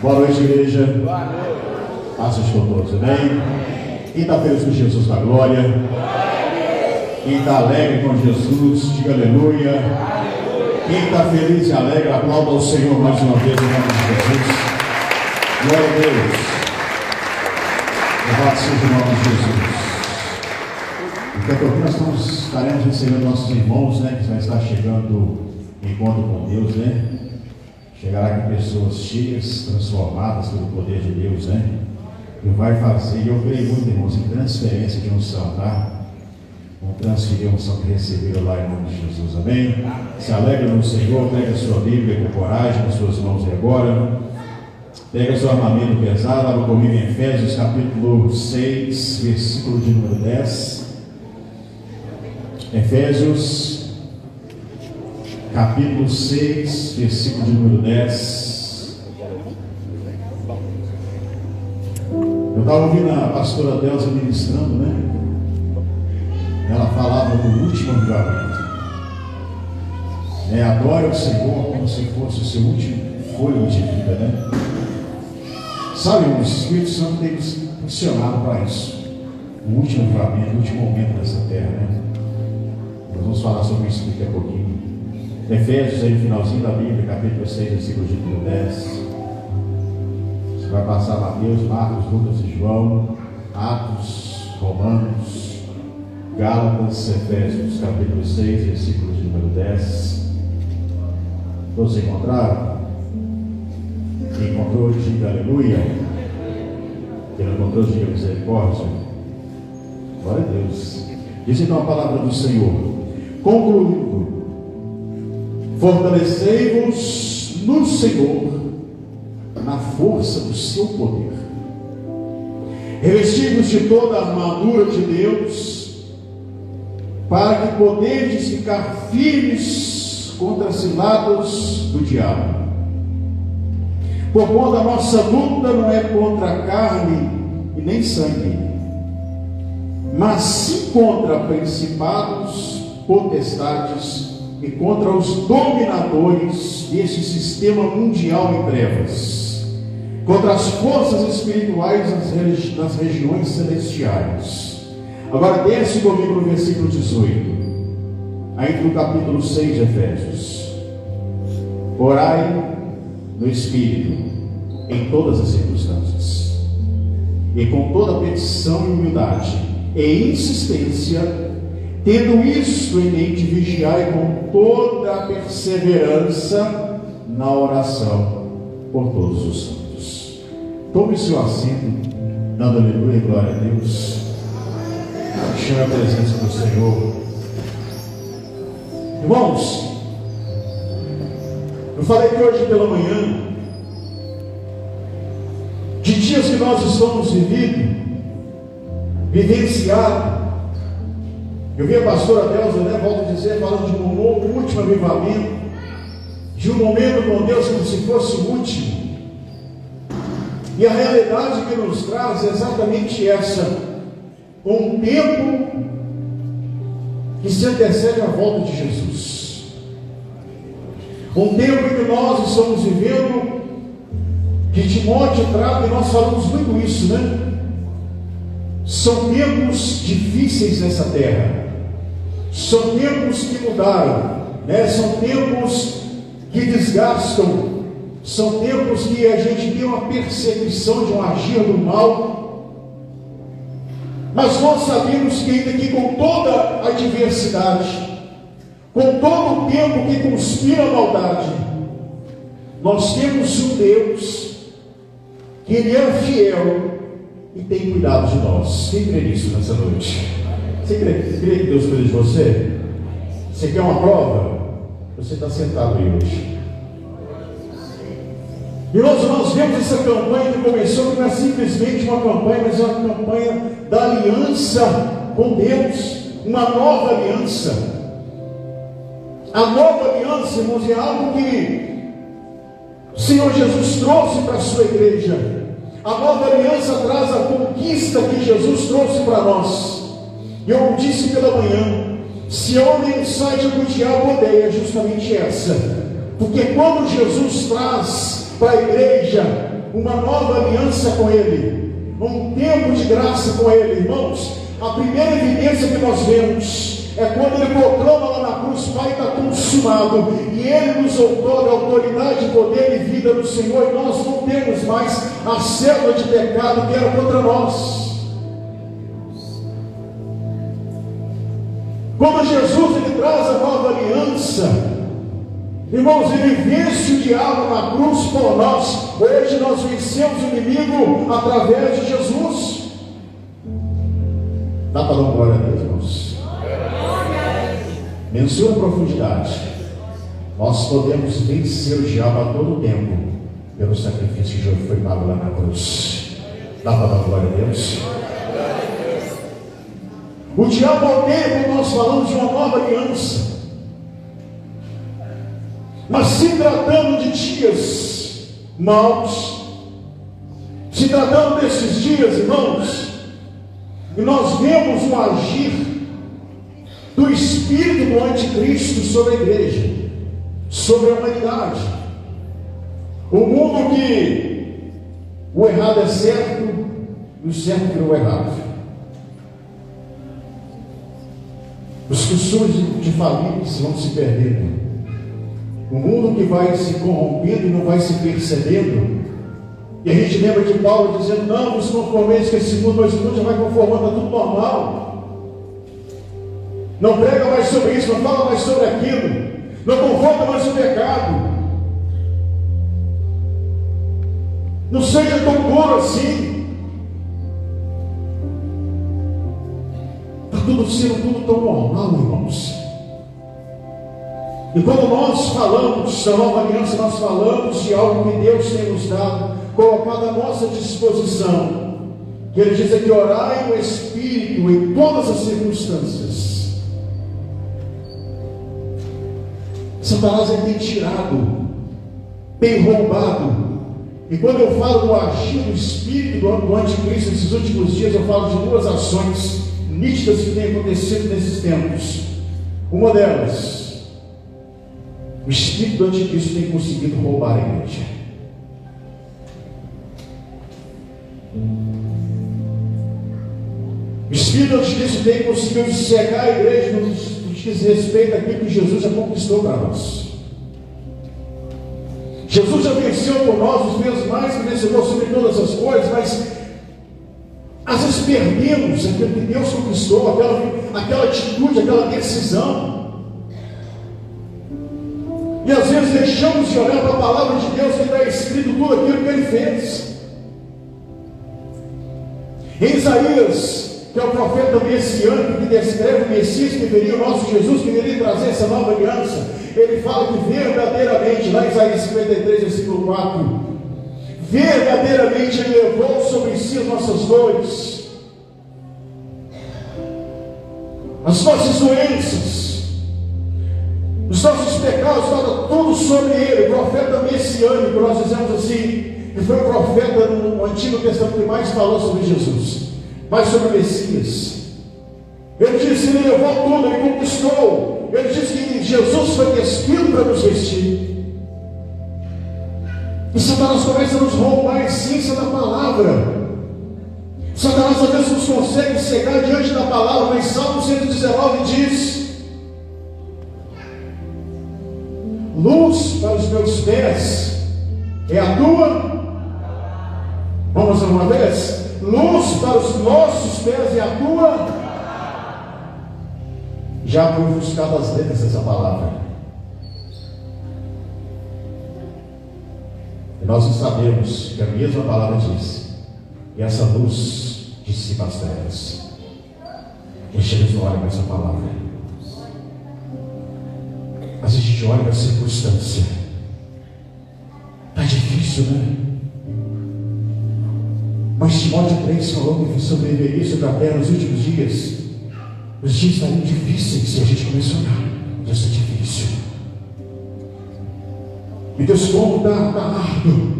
Boa noite, igreja. Boa noite. Paz com todos, amém? Quem está feliz com Jesus da glória? Quem está alegre com Jesus, diga aleluia. Quem está feliz e alegre, aplauda ao Senhor mais uma vez em nome de Jesus. Glória a Deus. Louvado seja o nome de Jesus. Daqui a pouco nós estaremos recebendo nossos irmãos, né, que vai estar chegando em encontro com Deus, né? Chegará com pessoas cheias, transformadas pelo poder de Deus, né? E vai fazer, eu creio muito, irmãos, em transferência de unção, tá? Vamos transferir a unção que receberam lá em nome de Jesus, amém? Se alegra no Senhor, pega a sua Bíblia com coragem nas suas mãos e agora. Pega seu armamento pesado, abra comigo em Efésios capítulo 6, versículo de número 10. Efésios capítulo 6, versículo de número 10. Eu estava ouvindo a pastora Delza ministrando, né? Ela falava do último avivamento. Adore o Senhor como se fosse o seu último fôlego de vida, né? Sabe, o Espírito Santo tem nos funcionado para isso. O último avivamento, o último momento dessa terra, né? Nós vamos falar sobre isso daqui a pouquinho. Efésios, aí no finalzinho da Bíblia, capítulo 6, versículo de número 10. Você vai passar Mateus, Marcos, Lucas e João, Atos, Romanos, Gálatas, Efésios, capítulo 6, versículo de número 10. Todos encontraram? Quem encontrou, diga aleluia. Quem não encontrou, diga misericórdia. Glória a Deus. Diz então a palavra do Senhor. Concluindo, fortalecei-vos no Senhor, na força do seu poder. Revesti-vos de toda a armadura de Deus, para que podeis ficar firmes contra as ciladas do diabo. Porquanto a nossa luta não é contra a carne e nem sangue, mas sim contra principados, potestades e contra os dominadores deste sistema mundial em trevas, contra as forças espirituais nas regiões celestiais. Agora desce comigo no versículo 18, ainda no capítulo 6 de Efésios. Orai no Espírito em todas as circunstâncias, e com toda petição e humildade e insistência, tendo isto em mente, vigiai com toda a perseverança na oração por todos os santos. Tome seu assento, dando aleluia e glória a Deus. Chame a presença do Senhor. Irmãos, eu falei que hoje pela manhã, de dias que nós estamos vivenciando. Eu vi a pastora Delza, né, volto a dizer, falando de um último avivamento, de um momento com Deus como se fosse o último. E a realidade que nos traz é exatamente essa: um tempo que se antecede à volta de Jesus. Um tempo em que nós estamos vivendo, que Timóteo trata, e nós falamos muito isso, né? São tempos difíceis nessa terra. São tempos que mudaram, né? São tempos que desgastam. São tempos que a gente tem uma perseguição de um agir do mal. Mas nós sabemos que ainda que com toda a adversidade, com todo o tempo que conspira a maldade, nós temos um Deus que Ele é fiel e tem cuidado de nós. Quem crê nisso nessa noite? Você crê que Deus cuida de você? Você quer uma prova? Você está sentado aí hoje. E nós vemos essa campanha que começou, que não é simplesmente uma campanha, mas é uma campanha da aliança com Deus, uma nova aliança. A nova aliança, irmãos, é algo que o Senhor Jesus trouxe para a sua igreja. A nova aliança traz a conquista que Jesus trouxe para nós. E eu disse pela manhã, se há uma mensagem que o diabo odeia, é justamente essa. Porque quando Jesus traz para a igreja uma nova aliança com Ele, um tempo de graça com Ele. Irmãos, a primeira evidência que nós vemos é quando Ele proclama lá na cruz: Pai, está consumado, e Ele nos outorga autoridade, poder e vida do Senhor, e nós não temos mais a célula de pecado que era contra nós. Quando Jesus ele traz a nova aliança, irmãos, Ele vence o diabo na cruz por nós. Hoje nós vencemos o inimigo através de Jesus. Dá para dar glória a Deus, irmãos? Menciona a profundidade. Nós podemos vencer o diabo a todo tempo pelo sacrifício que já foi pago lá na cruz. Dá para dar glória a Deus? O diabo odeia quando nós falamos de uma nova aliança. Mas se tratando de dias maus, se tratando desses dias, irmãos, e nós vemos o agir do espírito do anticristo sobre a igreja, sobre a humanidade. O mundo que o errado é certo e o certo virou errado. Os costumes de famílias vão se perdendo. O mundo que vai se corrompendo e não vai se percebendo. E a gente lembra de Paulo dizendo: não nos conformeis com esse mundo, mas o mundo já vai conformando, está tudo normal. Não prega mais sobre isso, não fala mais sobre aquilo, não confronta mais o pecado. Não seja tão duro assim. Tudo sendo tudo tão normal, irmãos. E quando nós falamos da nova aliança, nós falamos de algo que Deus tem nos dado, colocado à nossa disposição. Que Ele diz aqui: orai no Espírito em todas as circunstâncias. Satanás tem tirado, tem roubado. E quando eu falo do agir do Espírito do anticristo nesses últimos dias, eu falo de duas ações nítidas que têm acontecido nesses tempos. Uma delas, o espírito do anticristo tem conseguido roubar a igreja. O espírito do anticristo tem conseguido cegar a igreja no que diz respeito àquilo que Jesus já conquistou para nós. Jesus já venceu por nós, nos fez mais que vencedor sobre todas as coisas, mas às vezes perdemos aquilo que Deus conquistou, aquela atitude, aquela decisão. E às vezes deixamos de olhar para a palavra de Deus que está escrito tudo aquilo que Ele fez. Em Isaías, que é o profeta messiânico que descreve o Messias que viria, o nosso Jesus que viria trazer essa nova aliança, ele fala que verdadeiramente, lá em Isaías 53, versículo 4, verdadeiramente Ele levou sobre si as nossas dores, as nossas doenças, os nossos pecados, fala tudo sobre Ele. O profeta messiânico, nós dizemos assim, que foi o profeta no Antigo Testamento que mais falou sobre Jesus, mais sobre o Messias. Ele disse: Ele levou tudo, Ele conquistou. Ele disse que Jesus foi despido para nos vestir. E Satanás começa a nos roubar a essência da palavra. Satanás às vezes nos consegue cegar diante da palavra, mas Salmo 119 diz: luz para os meus pés é a tua. Vamos uma vez? Luz para os nossos pés é a tua. Já foi buscado as letras dessa palavra. E nós não sabemos que a mesma palavra diz: e essa luz dissipa as trevas. E a gente não olha para essa palavra. Mas a gente olha para a circunstância. Está difícil, né? Mas Timóteo 3 falou que sobreviveria sobre a terra nos últimos dias. Os dias estariam difíceis se a gente começar a olhar. Deus está difícil. E Deus, como está árduo.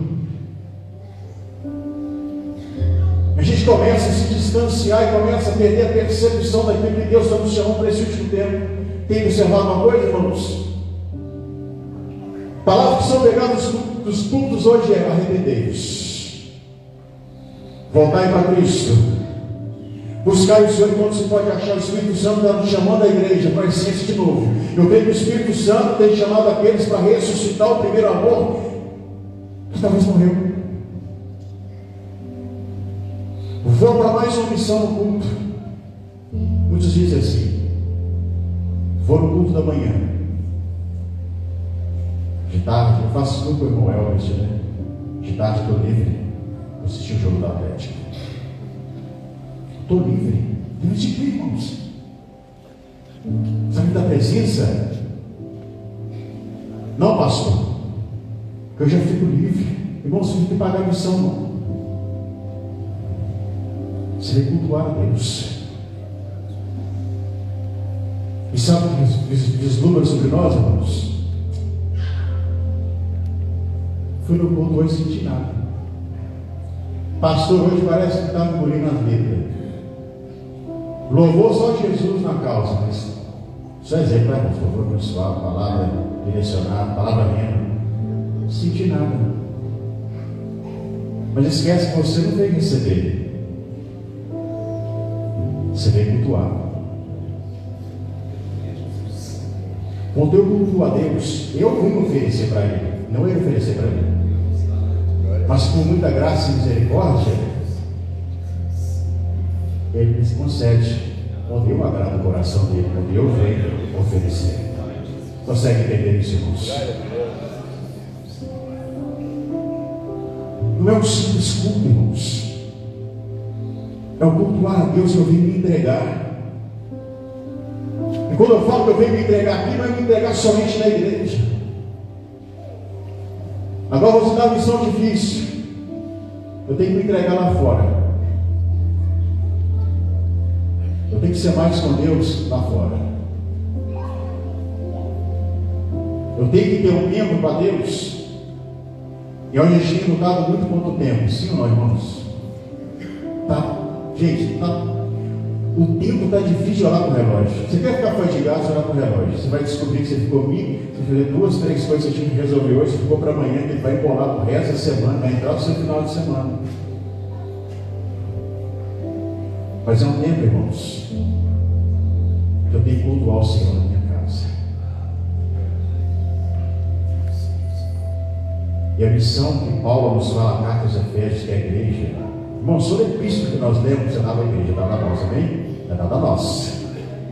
A gente começa a se distanciar e começa a perder a percepção daquilo que Deus está nos chamando para esse último tempo. Tem observado uma coisa, irmãos? Palavras que são pegadas dos púlpitos hoje é: arrependei-vos. Voltai para Cristo. Buscar o Senhor enquanto se pode achar. O Espírito Santo está nos chamando a igreja para a essência de novo. Eu creio que o Espírito Santo tem chamado aqueles para ressuscitar o primeiro amor que talvez morreu. Vou para mais uma missão no culto. Muitos dizem assim: vou no culto da manhã. De tarde, eu faço tudo com o irmão Elvis, né? De tarde estou livre. Vou assistir o jogo da Atlético. Estou livre. Livre de quê, irmãos? Sabe da presença? Não, pastor. Que eu já fico livre. Irmãos, você tem que pagar a missão, não. Você vai cultuar a Deus. E sabe o que vislumbra sobre nós, irmãos? Fui no culto hoje sem sentir nada. Pastor, hoje parece que está me engolindo a vida. Louvou só Jesus na causa, mas só exemplo, por favor, abençoar, palavra direcionar, palavra rema. Não senti nada. Mas esquece que você não veio receber. Você veio cultuar. Quando eu cultuo a Deus, eu vim oferecer para Ele, não Ele oferecer para Ele. Mas com muita graça e misericórdia, Ele me concede quando eu agrado o coração dele, quando eu venho oferecer. Consegue entender isso, irmãos? Não é um simples culto, irmãos. É o cultuar a Deus que eu vim me entregar. E quando eu falo que eu venho me entregar aqui, não é me entregar somente na igreja. Agora você dá uma missão difícil. Eu tenho que me entregar lá fora. Eu tenho que ser mais com Deus lá fora. Eu tenho que ter um tempo para Deus. E hoje a gente tem lutado muito contra o tempo. Sim ou não, irmãos? Tá? Gente, tá. O tempo está difícil de olhar para o relógio. Você quer ficar fatigado de olhar para o relógio? Você vai descobrir que você ficou você fez 2, 3 coisas que você tinha que resolver hoje, você ficou para amanhã, que ele vai embolar para o resto da semana, vai entrar no seu final de semana. Mas é um tempo, irmãos, que eu tenho que cultuar o Senhor na minha casa. E a missão que Paulo nos fala na carta aos Efésios, que é a igreja, irmãos, toda a epístola que nós lemos é dada à igreja, é dada a nós, amém? É dada a nós.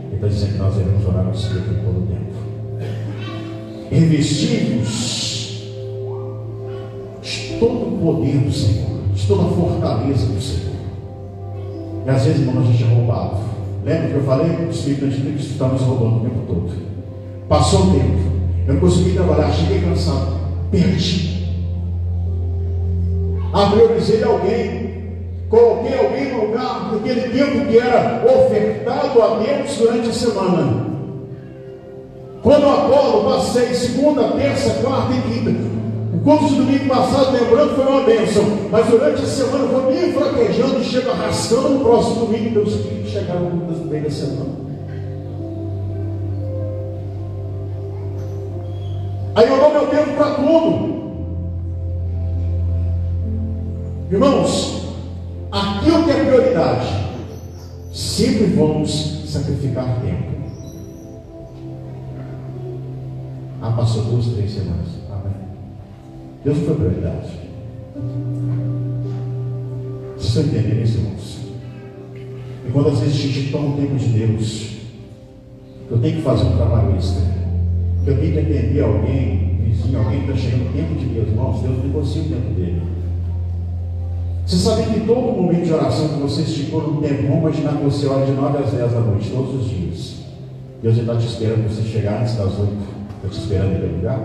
Ele está dizendo que nós devemos orar no Espírito em todo o tempo. Revestidos de todo o poder do Senhor, de toda a fortaleza do Senhor. E às vezes, irmão, a gente é roubado. Lembra que eu falei? O Espírito Anticristo está nos roubando o tempo todo. Passou o tempo, eu não consegui trabalhar, cheguei cansado, perdi. Priorizei alguém, coloquei alguém no lugar daquele tempo que era ofertado a Deus durante a semana. Quando eu acordo, passei segunda, terça, quarta e quinta. O culto de domingo passado, lembrando, foi uma bênção. Mas durante a semana eu vou me fraquejando e chego arrastando no próximo domingo. Deus tem que chegar no culto do meio da semana. Aí eu dou meu tempo para tudo. Irmãos, aquilo que é prioridade, sempre vamos sacrificar tempo. Passou 2, 3 semanas. Amém. Deus não foi prioridade. Vocês estão entendendo isso, irmãos? E quando às vezes a gente toma o tempo de Deus, eu tenho que fazer um trabalho extra, eu tenho que atender alguém, vizinho, alguém que está chegando no tempo de Deus, irmãos, Deus negocia o tempo dele. Você sabe que todo momento de oração que você esticou no tempo, vamos imaginar que você ora de 9 às 10 da noite, todos os dias. Deus está te esperando você chegar antes das 8. Está te esperando em algum lugar?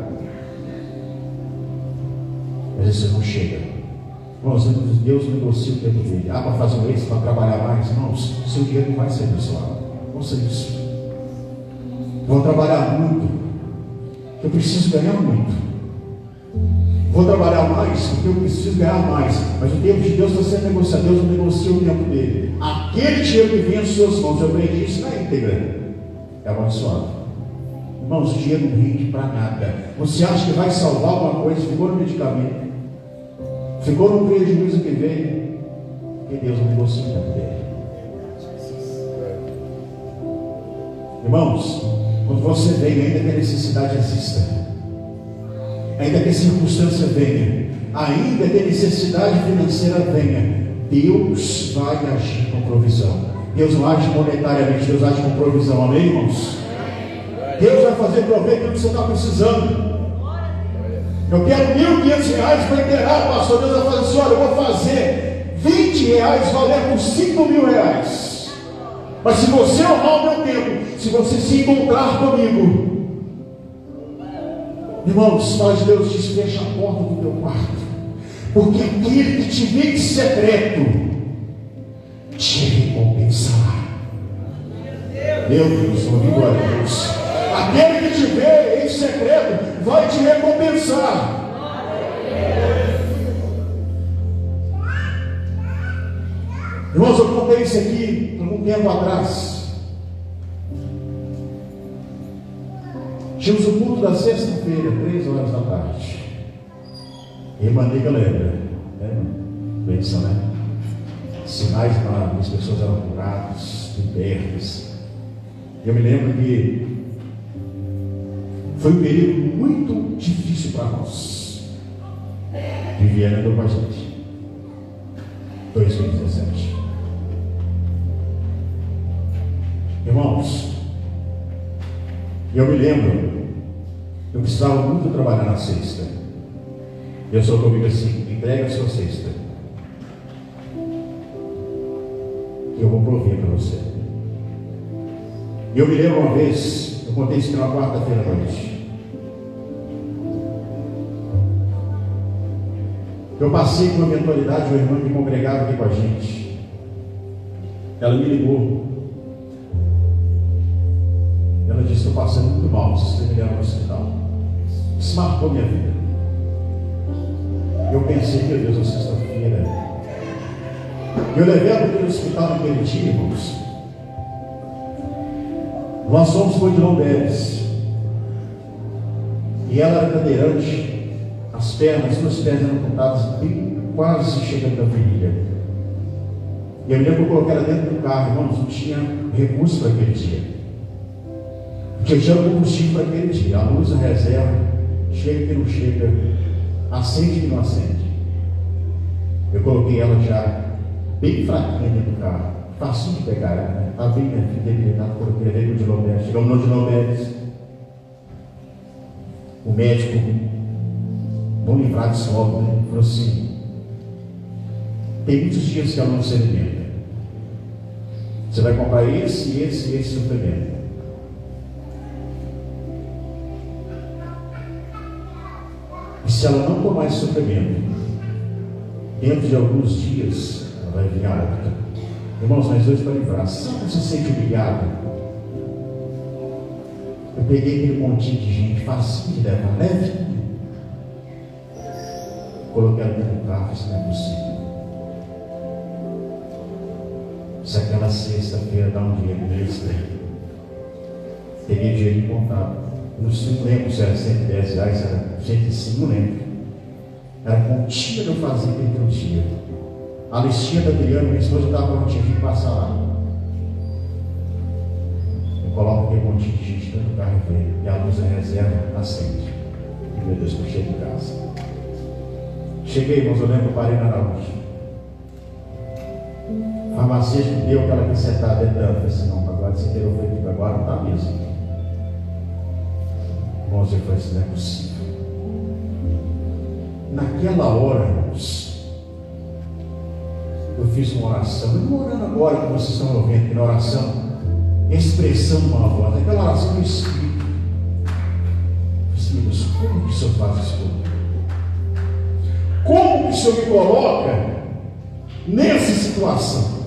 Às vezes você não chega. Irmãos, Deus negocia o tempo dele. Para fazer um extra, para trabalhar mais. Irmãos, seu dinheiro não vai ser abençoado. Não sei isso. Vou trabalhar muito. Eu preciso ganhar muito. Vou trabalhar mais, porque eu preciso ganhar mais. Mas o tempo de Deus está sendo negociado. Deus não negocia o tempo dele. Aquele dinheiro que vem às suas mãos, eu aprendi isso na íntegra, é abençoado. Irmãos, o dinheiro não rende para nada. Você acha que vai salvar alguma coisa? Ficou no medicamento, ficou no prejuízo que veio, porque Deus não negocia com ele. Irmãos, quando você vem, ainda que a necessidade exista, ainda que a circunstância venha, ainda que a necessidade financeira venha, Deus vai agir com provisão. Deus não age monetariamente, Deus age com provisão. Amém, irmãos? Deus vai fazer prover aquilo que você está precisando. Eu quero R$1.500 para inteirar, pastor. Deus vai fazer assim: olha, eu vou fazer R$20 valer por R$5.000. Mas se você honrar o meu tempo, se você se encontrar comigo, irmãos, fala de Deus diz: fecha a porta do teu quarto, porque aquele que te vê em secreto te recompensará. Meu Deus, ouvi glória a Deus. Aquele que te vê em secreto vai te recompensar. Irmãos, eu contei isso aqui algum tempo atrás. Tínhamos o culto da sexta-feira, 3h da tarde. Irmã Nica lembra, benção, né? Sinais para as pessoas eram curadas, libertas. Eu me lembro que foi um período muito difícil para nós. Viviana andou com a gente. 2017. Irmãos, eu me lembro, eu precisava muito trabalhar na sexta. E eu sou comigo assim: entrega a sua cesta, que eu vou prover para você. E eu me lembro uma vez, eu contei isso na quarta-feira à noite. Eu passei com a minha autoridade, uma irmã que congregava aqui com a gente. Ela me ligou. Ela disse: estou passando muito mal, preciso me levar no hospital. Isso marcou minha vida. Eu pensei: meu Deus, é sexta-feira. Eu levei ela para o hospital naquele dia, irmãos. Nós fomos para o Edilon Beres. E ela era cadeirante. As pernas, duas pernas eram cortadas bem, quase chegando na virilha. E eu me lembro que eu coloquei ela dentro do carro, irmãos, não tinha recurso para aquele dia. Porque eu tinha combustível para aquele dia. A luz, a reserva, chega que não chega, acende que não acende. Eu coloquei ela já bem fraquinha dentro do carro, facinho de pegar, né? Estava bem minha filha debilitada, coloquei ela dentro do Edilon Beres. Chegamos no Edilon Beres. O médico, vão livrar de sono, né? Falou assim: tem muitos dias que ela não se alimenta. Você vai comprar esse e esse suplemento. E se ela não tomar esse suplemento, dentro de alguns dias, ela vai vir a óbito. Irmãos, nós dois para livrar. Sabe quando você se sente humilhado? Eu peguei aquele montinho de gente, facinho de levar, leve. Coloquei ela dentro do carro, isso não é possível. Se aquela sexta-feira dá um dinheiro extra, teria dinheiro contado. Não lembro se era R$110, era 105, não lembro. Era continha que eu fazia aquele dia. A listinha da Adriana, minha esposa, estava prontinha de passar lá. Eu coloco aquele montinho de gente dentro do carro e veio. E a luz da reserva acende. E meu Deus, eu cheguei em casa. Cheguei, irmãos, eu lembro, eu parei na Araújo. O farmacêutico deu aquela cacetada dentro dela. Eu falei assim: não, agora você inteirou feito, agora não está mesmo. Irmãos, eu falei assim: não é possível. Naquela hora, irmãos, eu fiz uma oração. Eu não orando agora, como vocês estão ouvindo aqui na oração, expressando uma voz. Aquela oração do Espírito. Eu disse: meu Deus, como que o Senhor faz isso comigo? Como que o Senhor me coloca nessa situação?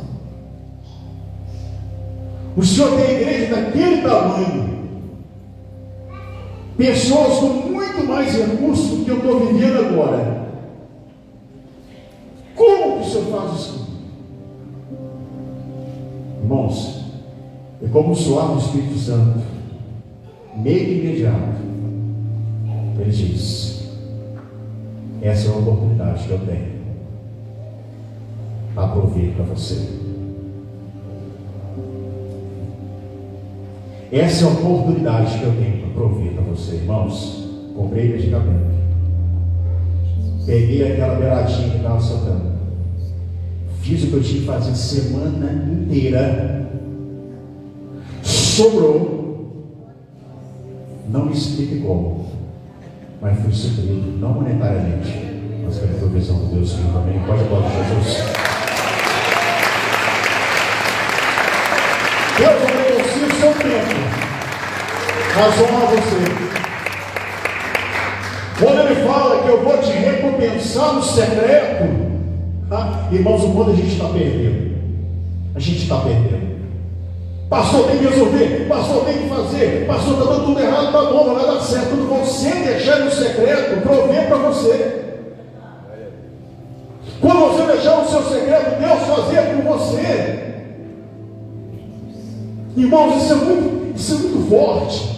O Senhor tem a igreja daquele tamanho, pessoas com muito mais recursos do que eu estou vivendo agora. Como que o Senhor faz isso? Irmãos, é como o suar do Espírito Santo, meio imediato. Ele diz: essa é a oportunidade que eu tenho. para prover para você. Essa é a oportunidade que eu tenho para prover para você, irmãos. Comprei medicamento, peguei aquela beiradinha que estava soltando, fiz o que eu tinha que fazer a semana inteira, sobrou, não me explique como, mas fui suprido, não monetariamente, mas pela provisão de Deus vivo. Amém? Pode aplaudir Jesus. Deus obedecia o seu tempo, mas honra você. Quando ele fala que eu vou te recompensar no secreto, irmãos, o quanto a gente está perdendo. A gente está perdendo. Pastor, tem que resolver, pastor, tem que fazer, pastor, está dando tudo errado, está bom, não vai dar certo. Quando você deixar no secreto, prover para você. Quando você deixar o seu secreto, Deus fazer por você. Irmãos, isso é muito forte.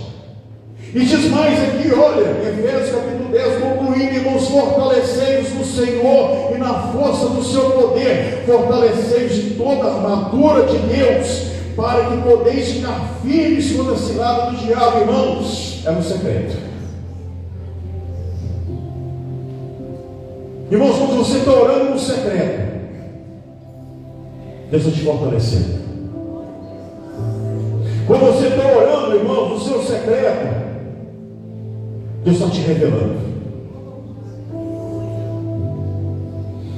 E diz mais aqui, olha, Efésios capítulo 10, concluindo, irmãos, fortalecei-vos no Senhor e na força do seu poder, fortalecei-vos de toda a armadura de Deus, para que podeis ficar firmes contra a cilada do diabo. Irmãos, é um secreto. Irmãos, quando você está orando no secreto, Deus está te fortalecendo. Quando você está orando, irmãos, no seu secreto, Deus está te revelando.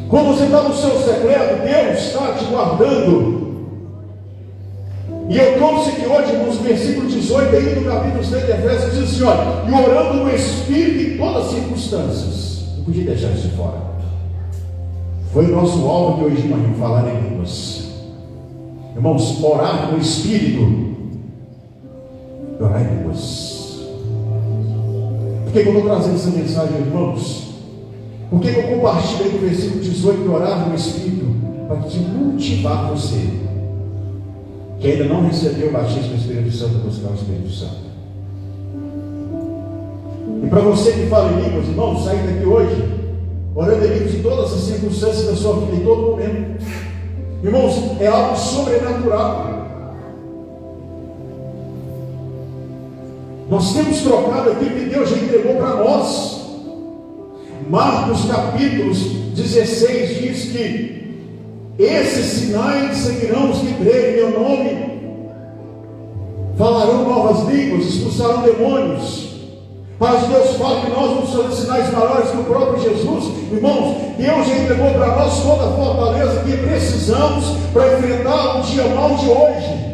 Quando você está no seu secreto, Deus está te guardando. E eu trouxe aqui hoje, nos versículos 18 aí do capítulo 3 de Efésios, diz assim, olha, e orando no Espírito em todas as circunstâncias. Não podia deixar isso de fora. Foi o nosso alvo de hoje de manhã, falar em línguas. Irmãos, orar no Espírito, orar em línguas. Por que eu estou trazendo essa mensagem, irmãos? Por que eu compartilhei do versículo 18 de orar no Espírito? Para te motivar você, que ainda não recebeu o batismo do Espírito Santo, a buscar o Espírito Santo. E para você que fala em línguas, irmãos, sair daqui hoje, orando em línguas em todas as circunstâncias da sua vida, em todo momento. Irmãos, é algo sobrenatural. Nós temos trocado aquilo que Deus já entregou para nós. Marcos capítulo 16 diz que esses sinais seguirão os que crerem em meu nome, falarão novas línguas, expulsarão demônios. Mas Deus fala que nós vamos fazer sinais maiores que o próprio Jesus. Irmãos, Deus já entregou para nós toda a fortaleza que precisamos para enfrentar o dia mau de hoje.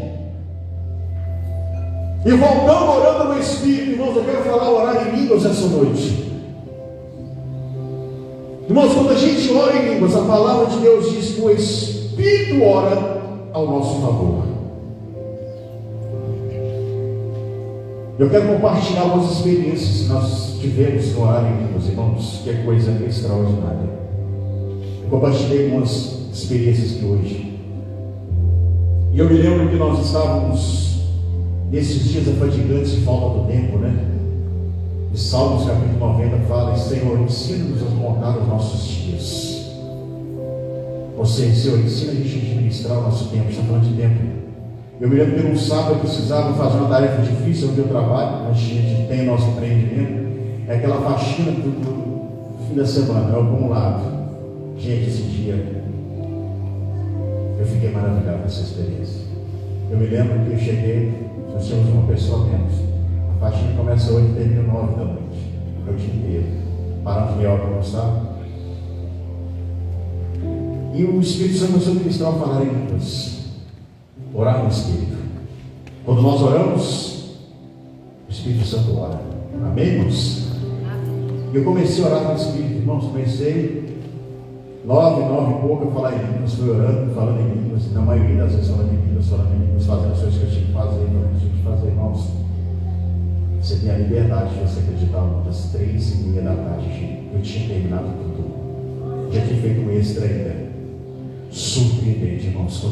E voltando, orando no Espírito, irmãos, eu quero falar, orar em línguas essa noite. Irmãos, quando a gente ora em línguas, a palavra de Deus diz que o Espírito ora ao nosso favor. Eu quero compartilhar algumas experiências que nós tivemos no orar em línguas, irmãos, que é coisa extraordinária. Eu compartilhei algumas experiências aqui hoje. E eu me lembro que nós estávamos nesses dias afadigantes de falta do tempo, né? E Salmos capítulo 90 fala: Senhor, ensina-nos a contar os nossos dias. Ou seja, Senhor, ensina a gente a administrar o nosso tempo. Está falando de tempo. Eu me lembro que num sábado eu precisava fazer uma tarefa difícil onde eu trabalho. A gente tem nosso empreendimento. É aquela faxina do fim da semana, é o acumulado. Gente, esse dia eu fiquei maravilhado com essa experiência. Eu me lembro que eu cheguei, nós tínhamos uma pessoa menos. A faxina começa 8 e termina 9 da noite. É o dia inteiro. Paramos meia hora para almoçar. E o Espírito Santo começou a ministrar a falar em línguas. Orar no Espírito. Quando nós oramos, o Espírito Santo ora. Amém, irmãos? E eu comecei a orar no Espírito, irmãos. Comecei 9 e pouco a falar em línguas. Fui orando, falando em línguas. Na maioria das vezes falando em línguas, fazendo as coisas que eu tinha que fazer, não tinha que fazer, irmãos. Você tem a liberdade de você acreditar das 3:30 da tarde. Eu tinha terminado tudo. Já tinha feito um extra ainda. Surpreendente, irmãos.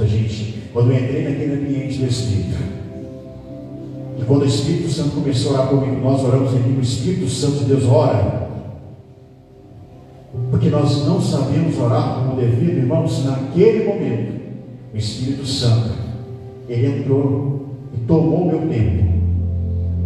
Quando eu entrei naquele ambiente do Espírito, e quando o Espírito Santo começou a orar comigo, nós oramos aqui, o Espírito Santo de Deus ora, porque nós não sabemos orar como devido, irmãos, naquele momento, o Espírito Santo, ele entrou e tomou o meu tempo.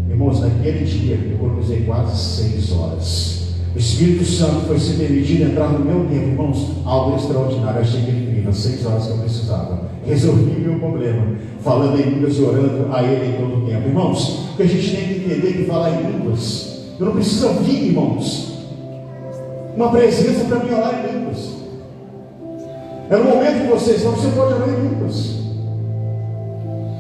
Irmãos, naquele dia, eu economizei quase 6 horas. O Espírito Santo foi se permitido entrar no meu tempo, irmãos, algo extraordinário. Achei que ele viva 6 horas que eu precisava. Resolvi meu problema, falando em línguas e orando a Ele em todo o tempo. Irmãos, o que a gente tem que entender que falar em línguas, eu não preciso vir, irmãos, uma presença para mim orar em línguas. É no momento que você está, você pode orar em línguas.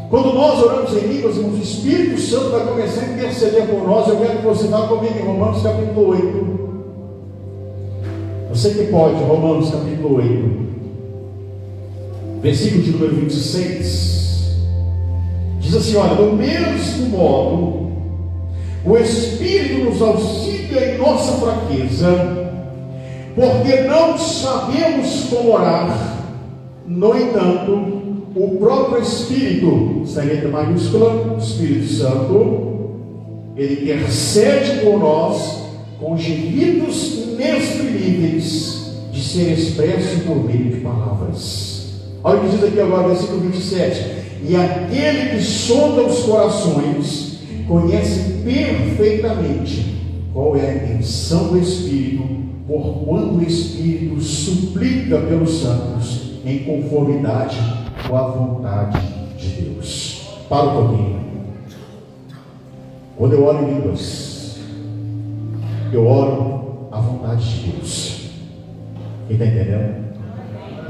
Quando nós oramos em línguas, irmãos, o Espírito Santo vai começar a interceder por nós. Eu quero que você vá comigo em Romanos capítulo 8. Você que pode, Romanos capítulo 8, versículo de número 26. Diz assim: olha, do mesmo modo, o Espírito nos auxilia em nossa fraqueza, porque não sabemos como orar. No entanto, o próprio Espírito, essa letra maiúscula, o Espírito Santo, ele intercede por nós com gemidos inexprimíveis de ser expresso por meio de palavras. Olha o que diz aqui agora, versículo 27. E aquele que sonda os corações conhece perfeitamente qual é a intenção do Espírito, porquanto o Espírito suplica pelos santos em conformidade com a vontade de Deus. Para um pouquinho. Quando eu oro em línguas, eu oro a vontade de Deus. Quem está entendendo?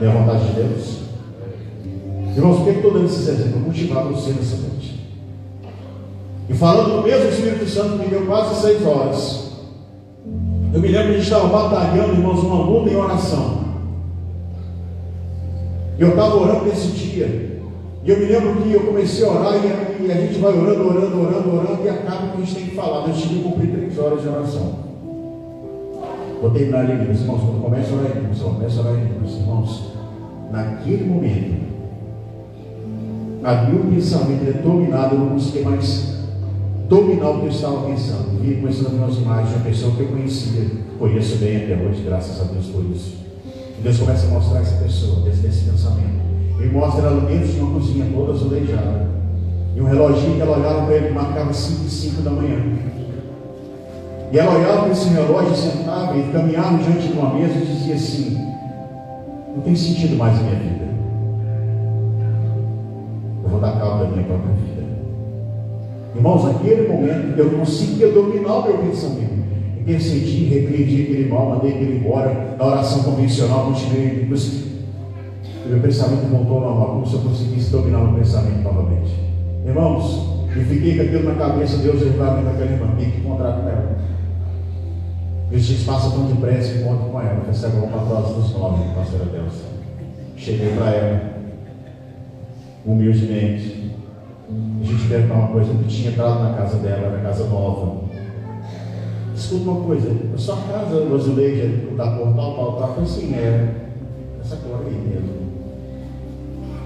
É a vontade de Deus? Irmãos, por que eu estou dando esses exemplos? Para motivar você nessa noite. E falando do mesmo Espírito Santo, me deu quase 6 horas. Eu me lembro que a gente estava batalhando, irmãos, uma luta em oração. Eu estava orando nesse dia. E eu me lembro que eu comecei a orar e a gente vai orando, e acaba que a gente tem que falar. Eu tive que cumprir 3 horas de oração. Vou terminar ali, meus irmãos. Quando começa a orar em línguas, irmãos, naquele momento, havia um pensamento determinado, eu não consegui mais dominar o que eu estava pensando. Vi começando a ver umas imagens de uma pessoa que eu conheço bem até hoje, graças a Deus por isso. E Deus começa a mostrar essa pessoa, desse pensamento. Ele mostra ela dentro de uma cozinha toda azulejada. E um reloginho que ela olhava para ele, que marcava 5h05 da manhã. E ela olhava para esse relógio, sentava e caminhava diante de uma mesa e dizia assim: não tem sentido mais a minha vida. Eu vou dar cabo da minha própria vida. Irmãos, naquele momento eu não conseguia dominar o meu pensamento. Intercedi, repreendi aquele mal, mandei ele embora. Na oração convencional, continuei. O meu pensamento voltou ao normal, como se eu conseguisse dominar o meu pensamento novamente. Irmãos, eu fiquei com aquilo na cabeça. Deus vai me daquela irmã, tem que encontrar com ela. E os dias passam tão depressa que encontro com ela. Recebe uma patroa dos 9, pastora Delsa. Cheguei para ela, humildemente. A gente perguntou uma coisa, eu tinha entrado na casa dela, na casa nova. Escuta uma coisa, a sua casa, o azulejo da portal, tal, foi assim, essa cor aí mesmo.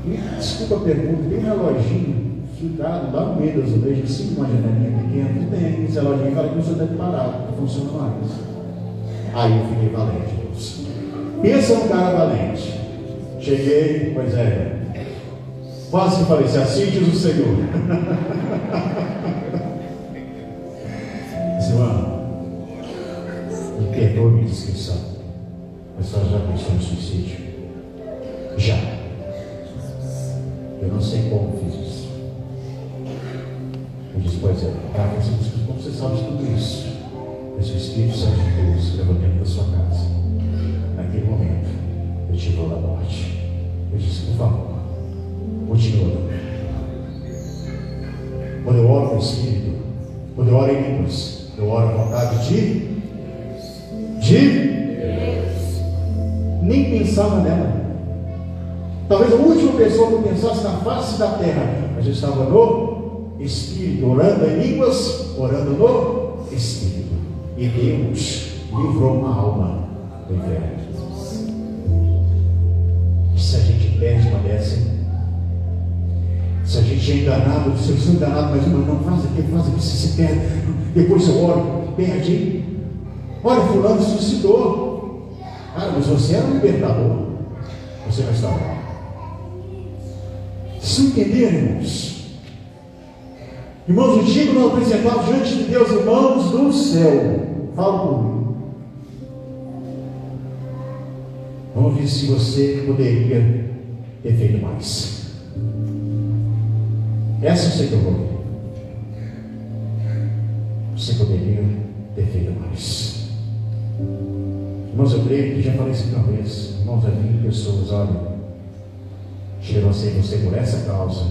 E, desculpa a pergunta, tem um reloginho ficado lá no meio do azulejo, assim, uma janelinha pequena, tem esse reloginho, cara, que você deve parar, não funciona mais. Aí eu fiquei valente. Pensa num cara valente. Cheguei, pois é. Quase que falei, assim diz o Senhor. Senhor, me perdoe minha descrição. A pessoa já pensou em suicídio? Já. Eu não sei como fiz isso. Eu disse, pois é, cara, como você sabe de tudo isso? Esse Espírito Santo de Deus levou dentro da sua casa. Naquele momento, eu te dou da morte. Eu disse, por favor, continua. Quando eu oro com o Espírito, quando eu oro em línguas, eu oro à vontade de Deus. Nem pensava nela. Talvez a última pessoa que eu pensasse na face da terra, mas eu estava no Espírito, orando em línguas, orando no Espírito. E Deus livrou uma alma do inferno. E se a gente perde uma dessa, se a gente é enganado, se eu sou enganado, mas não faz aquilo, se perde, depois eu oro, perde. Olha, fulano se suicidou. Cara, mas você era um libertador. você vai estar lá. Se entender, irmãos. Irmãos, o dia que nós apresentamos diante de Deus, irmãos do céu, fala por mim. Vamos ver se você poderia ter feito mais. Essa eu sei que eu vou ver. Você poderia ter feito mais. Irmãos, eu creio que já falei isso uma vez. Irmãos, havia pessoas, olha, chegam a ser você por essa causa,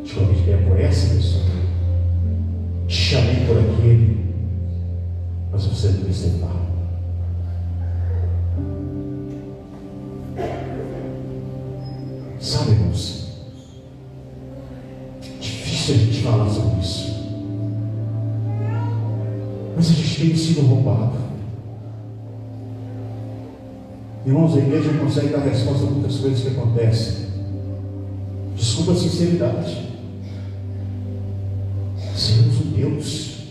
te convidei por essa pessoa, te chamei por aquele, mas você não quis tentar. Sabe, irmãos, difícil a gente falar sobre isso, mas a gente tem sido roubado. Irmãos, a igreja não consegue dar resposta a muitas coisas que acontecem. Desculpa a sinceridade. Seremos um Deus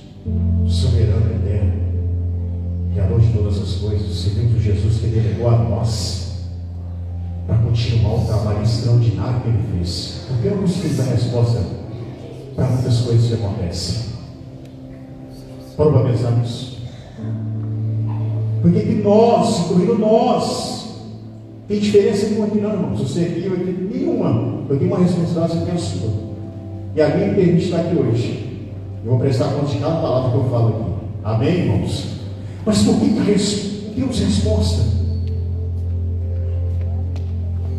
soberano e eterno, Criador de todas as coisas. Servimos o Jesus que delegou a nós para continuar o trabalho extraordinário que Ele fez. Porque eu não consigo dar resposta para muitas coisas que acontecem. Probabilizamos. Porque que nós, incluindo nós, tem diferença nenhuma aqui não, irmãos. Você aqui, eu aqui, nenhuma. Eu tenho uma responsabilidade, você tem a sua. E a minha me permite estar aqui hoje. Eu vou prestar conta de cada palavra que eu falo aqui. Amém, irmãos? Mas por que temos resposta?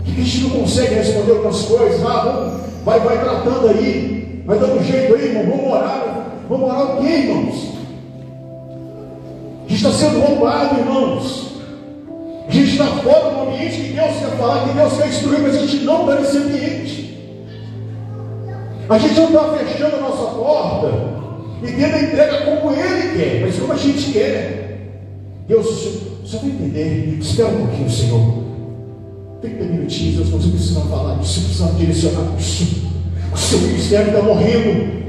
Por que a gente não consegue responder algumas coisas? Vai tratando aí, vai dando jeito aí, irmão. Vamos orar. Vamos orar o quê, irmãos? A gente está sendo roubado, irmãos. A gente está fora do ambiente que Deus quer falar, que Deus quer instruir, mas a gente não está nesse ambiente. A gente não está fechando a nossa porta e tendo a entrega como Ele quer, mas como a gente quer. Deus, você vai entender. Espera um pouquinho, Senhor. 30 minutinhos, Deus, você precisa falar isso, precisa direcionar isso. O seu ministério está morrendo.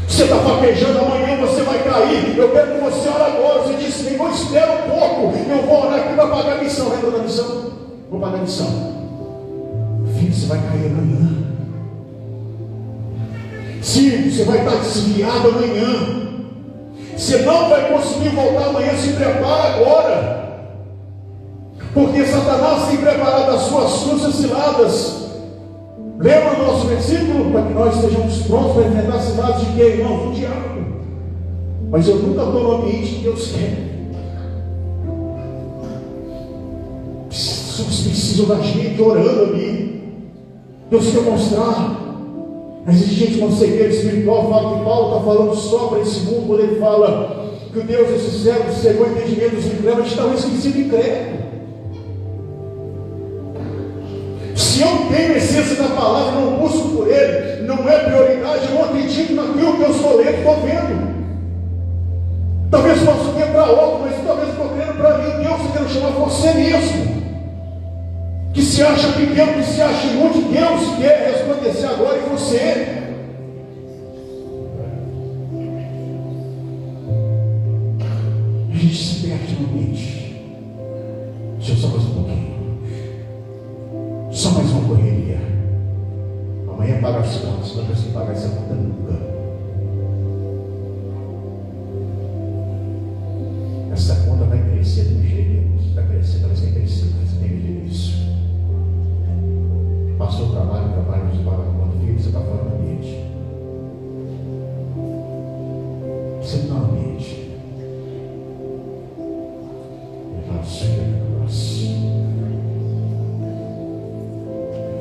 Você está vaquejando, amanhã você vai cair. Eu quero que você ore agora. Você disse, Senhor, espera um pouco. Eu vou orar aqui para pagar a missão. Lembra da missão? Vou pagar a missão. Filho, você vai cair amanhã. Sim, você vai estar desviado amanhã. Você não vai conseguir voltar amanhã. Se prepara agora. Porque Satanás tem preparado as suas ciladas. Lembra o nosso versículo? Para que nós estejamos prontos para enfrentar as cidades de quem, irmão? Do diabo. Mas eu nunca estou no ambiente que Deus quer. Pessoas precisam da gente orando ali. Deus quer mostrar. Mas a gente, quando cegueira espiritual, fala que Paulo está falando só para esse mundo, quando ele fala que o Deus desse século cegou o entendimento dos incrédulos, a gente está esquecido incrédulo. Se eu tenho a essência da palavra, não busco por ele, não é prioridade, eu não acredito naquilo que eu estou lendo, estou vendo. Talvez possa ver para outro, mas talvez estou vendo para mim. Deus, eu quero chamar você mesmo, que se acha pequeno, que se acha inútil. Deus quer resplandecer agora em você. A gente se perde no ambiente. Deixa eu só mais um pouquinho. Só mais uma correria. Amanhã paga as contas, não precisa pagar essa conta nunca. Essa conta vai crescer do jeito, vai crescer, talvez tenha crescido, você tem que ver isso. Passou o trabalho, você paga a conta, filho, você está fora do ambiente. Você não está no ambiente.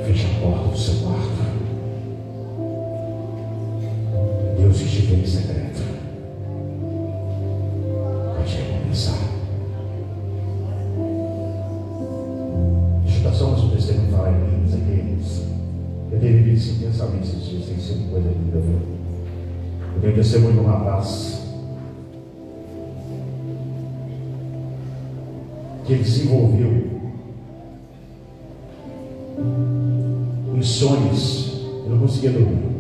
Fecha a porta do seu quarto. Deus que te vê em secreto vai te recompensar. Deixa eu dar só mais um testemunho falar em mim, mas aqui eu tenho vivido isso intensamente esses dias, tem sido coisa linda, viu? Eu tenho testemunho de um rapaz que ele desenvolveu insônias, ele não conseguia dormir.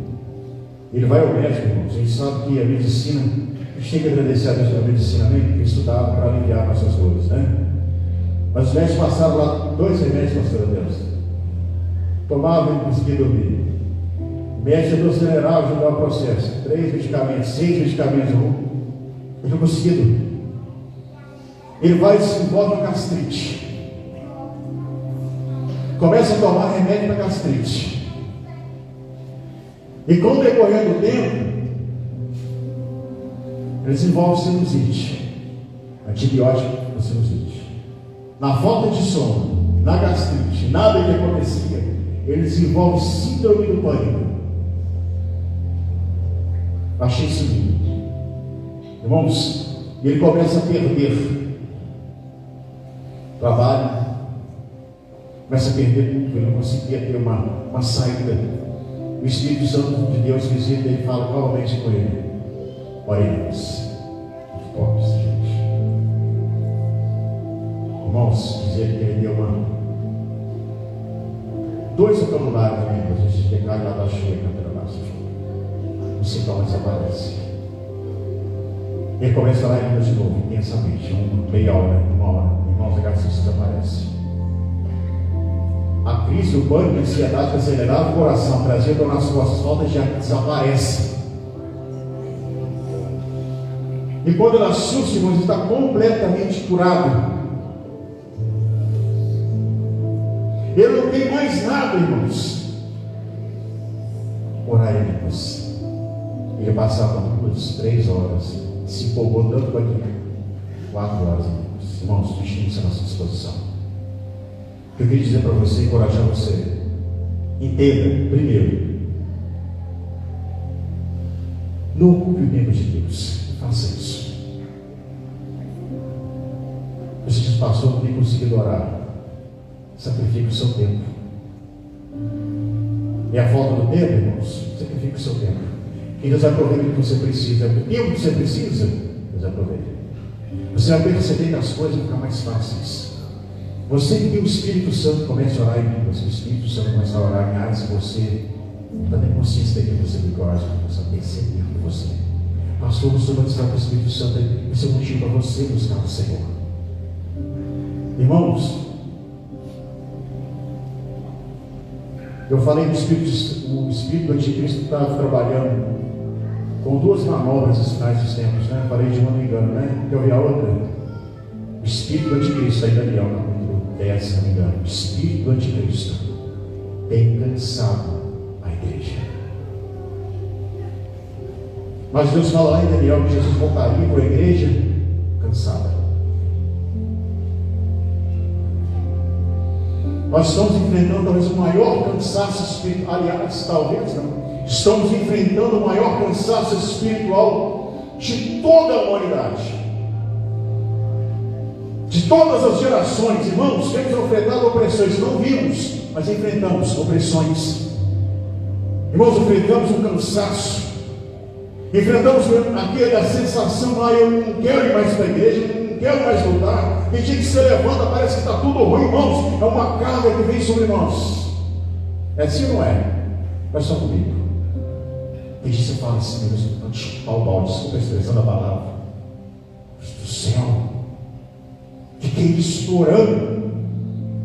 Ele vai ao médico, irmãos. A gente sabe que a medicina, a gente tem que agradecer a Deus pela medicina, né? Que foi estudada para aliviar nossas dores, né? Mas os médicos passaram lá 2 remédios, pastor Deus. Tomavam e não conseguia dormir. O médico tentou acelerar, ajudar o processo. 3 medicamentos, 6 medicamentos. Ele não conseguia dormir. Ele vai e se envolve na gastrite. Começa a tomar remédio para gastrite. E com o decorrer do tempo, ele desenvolve sinusite. Antibiótico para sinusite. Na falta de sono, na gastrite, nada que acontecia, ele desenvolve síndrome do pânico. Achei isso lindo. Irmãos, e ele começa a perder trabalho, começa a perder tudo, ele não conseguia ter uma saída. O Espírito Santo de Deus visita e fala calmamente com ele: oremos, pobres, gente. Irmãos, dizer que ele deu 2 vocabulários também, para a gente pegar lá da cheia, os sintomas aparecem. Ele começa lá ainda de novo, intensamente, meia hora, 1 hora, irmãos, a gastrite desaparece. A crise, o pânico, a ansiedade que acelerava o coração, trazia dor nas costas, falta de ar, desaparece. E quando ela assusta, irmãos, está completamente curado. Ele não tem mais nada, irmãos. Orar em línguas. Ele passava 2, 3 horas, se empolgou tanto com aquilo. 4 horas, irmãos, deixemos a nossa disposição. O que eu queria dizer para você, encorajar você: entenda, primeiro, não ocupe o tempo de Deus, faça isso. Você diz: pastor, não tem conseguido orar. Sacrifique o seu tempo. É a falta do tempo, irmãos? Sacrifique o seu tempo. E Deus vai prover o que você precisa. O tempo que você precisa, Deus vai prover. Você vai perceber que as coisas vão ficar mais fáceis. Você que tem o Espírito Santo, comece a orar em línguas. O Espírito Santo começa a orar em áreas que você está tendo consciência de que você tem coragem, você perceber por você. Pastor, o Senhor vai dizer para o Espírito Santo: esse é o motivo para você buscar o Senhor. Irmãos, eu falei do o Espírito do Anticristo está trabalhando com 2 manobras nos finais dos tempos, né? Falei de uma, não me engano, né? Eu vi a outra. O Espírito do Anticristo, aí Daniel, capítulo 10, se não me engano. O Espírito do Anticristo tem cansado a igreja. Mas Deus fala lá em Daniel que Jesus voltaria para a igreja cansada. Nós estamos enfrentando talvez o maior cansaço espiritual. Aliás, talvez não. Estamos enfrentando o maior cansaço espiritual de toda a humanidade. De todas as gerações, irmãos, temos enfrentado opressões. Não vimos, mas enfrentamos opressões. Irmãos, enfrentamos um cansaço. Enfrentamos aquela sensação: eu não quero ir mais para a igreja, não quero mais lutar. E dia que você levanta, parece que está tudo ruim, irmãos. É uma carga que vem sobre nós. É assim ou não é? Mas só comigo. E dia você fala assim: meu Deus, não te chupar o balde, desculpa a expressão da palavra. Deus do céu, o que é isso? Estou orando,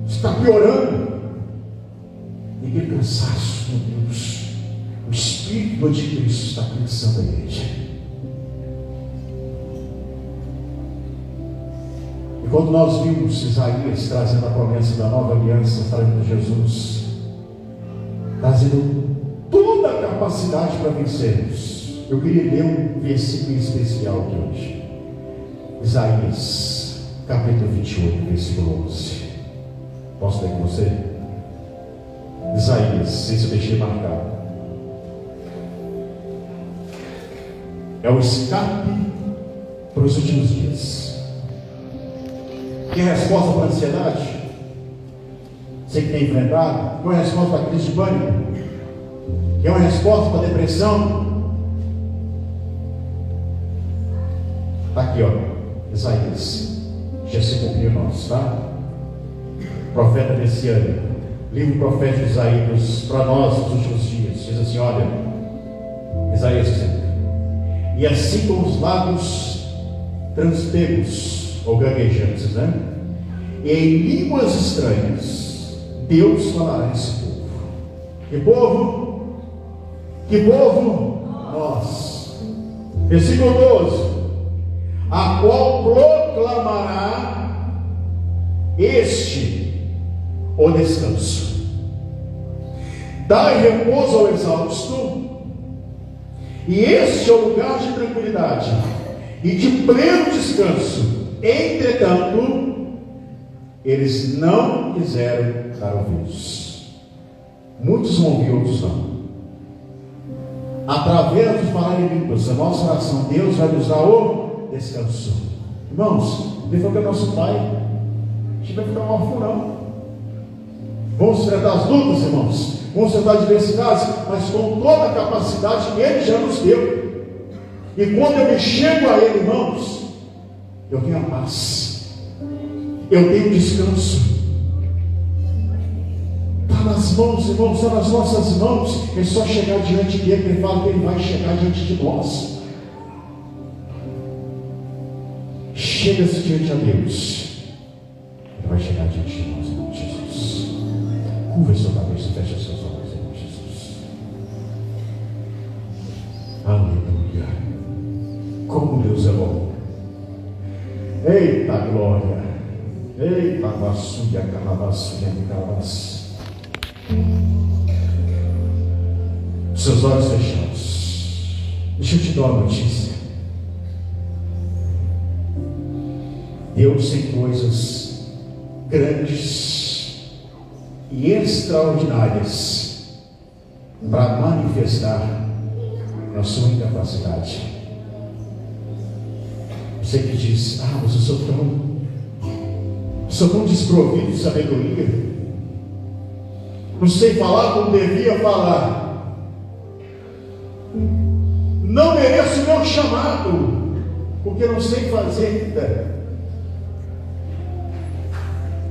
está piorando. E aquele cansaço, meu Deus, o Espírito do Anticristo está cansando a igreja. E quando nós vimos Isaías trazendo a promessa da nova aliança, falando de Jesus, trazendo toda a capacidade para vencermos, eu queria ler um versículo especial aqui hoje. Isaías, capítulo 28, versículo 11. Posso ler com você? Isaías, esse eu deixei marcado. É o escape para os últimos dias. Quer resposta para a ansiedade? Você que tem enfrentado? Quer uma resposta para a crise de pânico? Quer uma resposta para a depressão? Está aqui, ó, Isaías. Já se cumpriu nosso, tá? Profeta messiânico. Livro profético de Isaías para nós nos últimos dias. Diz assim: olha, Isaías dizendo: e assim com os lábios transpegos ou gaguejantes, né? e em línguas estranhas Deus falará a esse povo. Que povo? Que povo? Nós. Versículo 12: a qual proclamará este o descanso. Dai repouso ao exausto, e este é o lugar de tranquilidade e de pleno descanso. Entretanto, eles não quiseram dar ouvidos. Muitos vão ouvir, outros não. Através de falar em línguas, a nossa oração, Deus vai nos dar o descanso. Irmãos, Ele falou que é nosso Pai. A gente vai ficar órfão, não. Vamos enfrentar as lutas, irmãos. Vamos enfrentar adversidades, mas com toda a capacidade que Ele já nos deu. E quando eu me chego a Ele, irmãos, eu tenho a paz, eu tenho descanso. Está nas mãos, irmãos, está nas nossas mãos. É só chegar diante dele, que Ele fala que Ele vai chegar diante de nós. Chega-se diante a Deus, Ele vai chegar diante de nós, irmão Jesus. Curva a sua cabeça e fecha os seus olhos, irmão Jesus. Aleluia. Como Deus é bom. Eita glória. Eita vassuia, calabassuia, calabassuia. Seus olhos fechados. Deixa eu te dar uma notícia. Deus tem coisas grandes e extraordinárias para manifestar na sua incapacidade. Você que diz: ah, mas eu sou tão desprovido de sabedoria, não sei falar como devia falar, não mereço o meu chamado, porque não sei fazer ainda.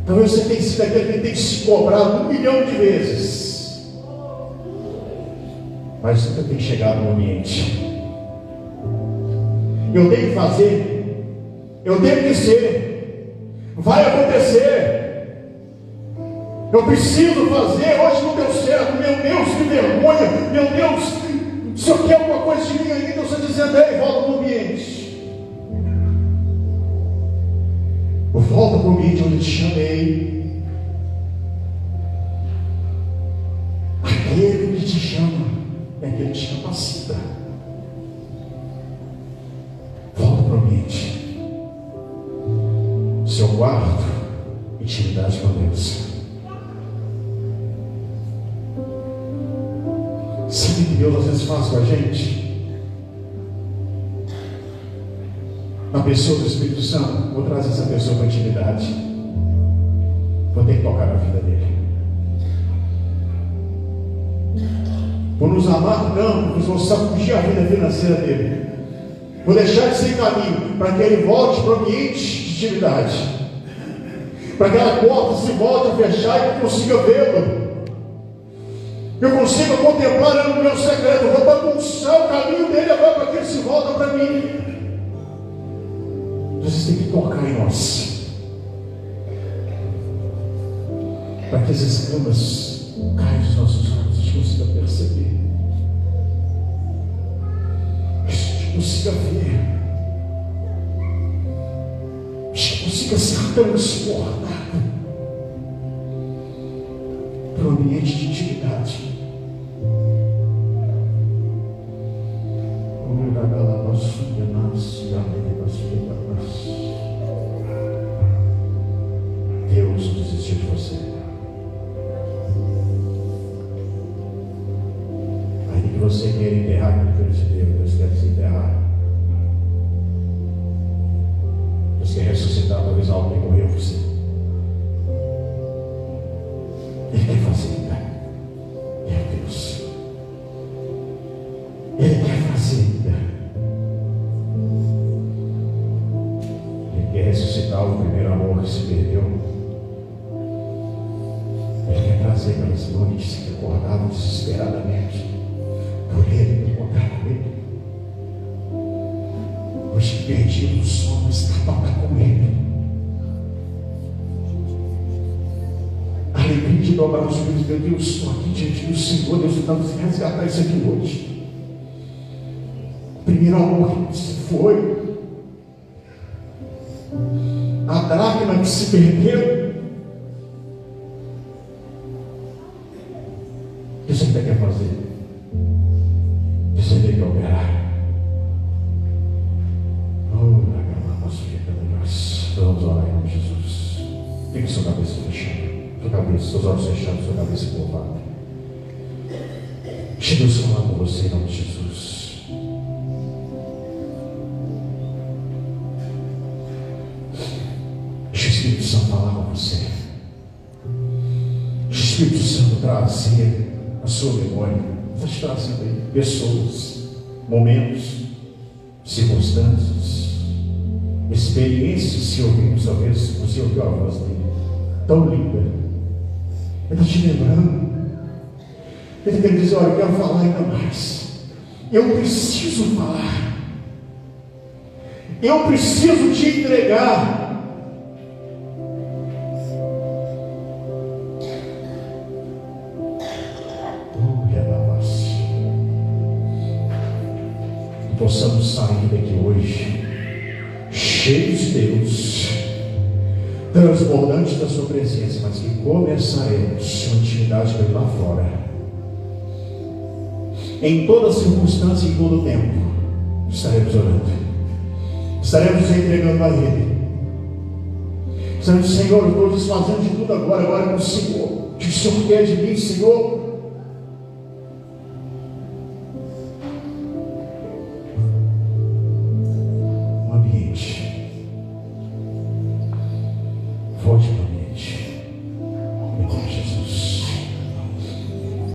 Talvez você tenha sido aquele que tem se cobrado 1 milhão de vezes, mas nunca tem chegado no ambiente. Eu tenho que fazer, eu tenho que ser, vai acontecer, eu preciso fazer. Hoje não deu certo, meu Deus, que vergonha, meu Deus, se o Senhor quer alguma coisa de mim ainda, você dizendo: ei, volta para o ambiente. Volta para o ambiente onde eu te chamei. Aquele que te chama é aquele que te capacita. Volta para o ambiente. Seu quarto, intimidade com Deus. Sabe o que Deus às vezes faz com a gente? A pessoa do Espírito Santo, vou trazer essa pessoa para a intimidade, vou ter que tocar na vida dele. Vou nos amar, não, vou sacudir a vida financeira dele, vou deixar de ser caminho, para que ele volte para o ambiente de intimidade, para que aquela porta se volte a fechar e eu consiga vê-lo, eu consiga contemplar ele no meu secreto. Eu vou bagunçar o caminho dele agora para que ele se volta para mim. Jesus tem que tocar em nós, para que as escamas caiam dos nossos olhos, a gente consiga perceber, a gente consiga ver, a gente consiga ser transportado para o ambiente de intimidade. Deus não desistiu de você. Ainda que você queira enterrar aquilo que Ele te deu, Deus quer desenterrar. Deus quer ressuscitar talvez algo que morreu por você. Ele quer fazer ainda. Meu Deus. Ele quer fazer ainda. Ressuscitar o primeiro amor que se perdeu. Ele quer trazer aquelas noites que acordavam desesperadamente por Ele, por encontrar com Ele. Hoje perdido o sono, está para com Ele. dobrar os joelhos, meu Deus, estou aqui diante do Senhor, Deus, tentando resgatar isso aqui hoje. O primeiro amor que se foi, a dracma que se perdeu, Deus ainda quer fazer, Deus ainda quer operar. Vamos orar em nome de Jesus. Fique sua cabeça fechada, sua cabeça, seus olhos fechados, sua cabeça curvada. Deixa Deus falar com você em nome de Jesus. Deixa o Espírito Santo falar com você. Deixa o Espírito Santo trazer a sua memória. Está te trazendo aí pessoas, momentos, circunstâncias, experiências. Se ouvimos, talvez você ouviu a voz dele, tão linda. Ele está te lembrando. Ele quer dizer: olha, eu quero falar ainda mais. Eu preciso falar. Eu preciso te entregar. Possamos sair daqui hoje cheios de Deus, transbordantes da sua presença, mas que começaremos uma intimidade com Ele lá fora, em toda circunstância e em todo tempo. Estaremos orando, estaremos nos entregando a Ele, estaremos: Senhor, eu estou desfazendo de tudo agora com o Senhor. O que o Senhor quer de mim, Senhor?